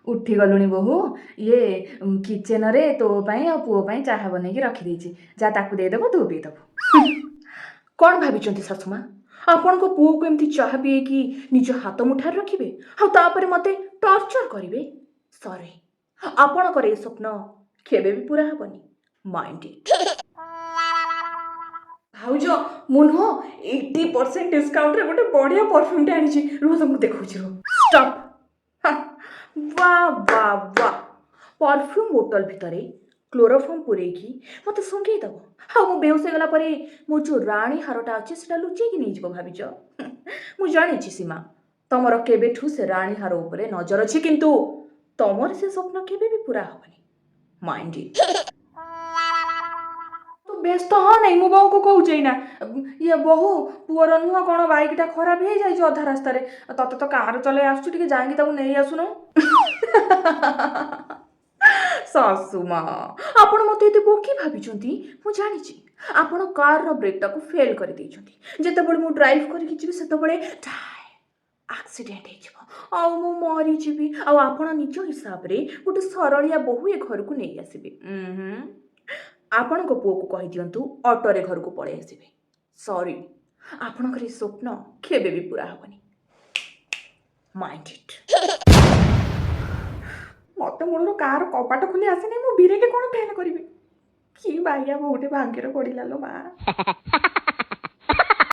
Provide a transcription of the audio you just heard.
उठी गलुणी बोहू ये किचेन रे तो पाई आ पुओ पाई चाहा बनैकी रखिदेइछि जा ताकू देदेबो तू पिइदेबो। कौन भाभी शाशुमा आपण को पुओ को एमती चाह पिए कि निज हाथ मुठार रखिबे आउे मते टर्चर करिवे। सॉरी आपणकर ए स्वप्न केबे भी पूरा हेबनी। Mind it. भाउज मु नुह 80% डिस्काउंट रे गोटे बढ़िया परफ्यूम टे आनी रुह तुमको देखौछि रुह। स्टॉप। वाह वाह वाह परफ्यूम बोतल भितरे क्लोरोफॉर्म पुरेकी मते सुंघेई दब हाँ मु बेहोश गला परे मो जो राणी हारटा अच्छे सेटा लुचेकी नहीं जीव भाविच। मु जानी सीमा तमर केबेठू से राणी हार उपरे नजर अच्छी किंतु तमर से स्वप्न केबे भी पूरा हबनी। Mind it. तो व्यस्त हाँ नहीं मु बहु को कहूचे ना ये बहु पुअर नुह कौन बाइकटा खराब हो जाए अधा रास्तार तते तो कार चले आसुटी जाकि नहीं आसुन। सासुमा आपण मते एते बोकी भाबिचंती मु जानिची आपण कार रो ब्रेक टाको फेल कर देइचंती जेतेबेले मु ड्राइव करिकि जिबि सेतेबेले एक्सीडेंट हे जिवो आ मु मरी जिबि आ आपण निज हिसाब रे गोटे सरलिया बहु ए घर को नहीं आसीबे। आपण को पुओ को कहि दियंतु ऑटो रे घर को पळे आसीबे। सॉरी आपण करे स्वप्न केबे भी पूरा हबनी। Mind it. मत मूल कार कपाट खोली आसे नहीं मु बिरेके कोन फैन करिवे कि बाइया बहुटे भाग्यर पड़िला लो माँ।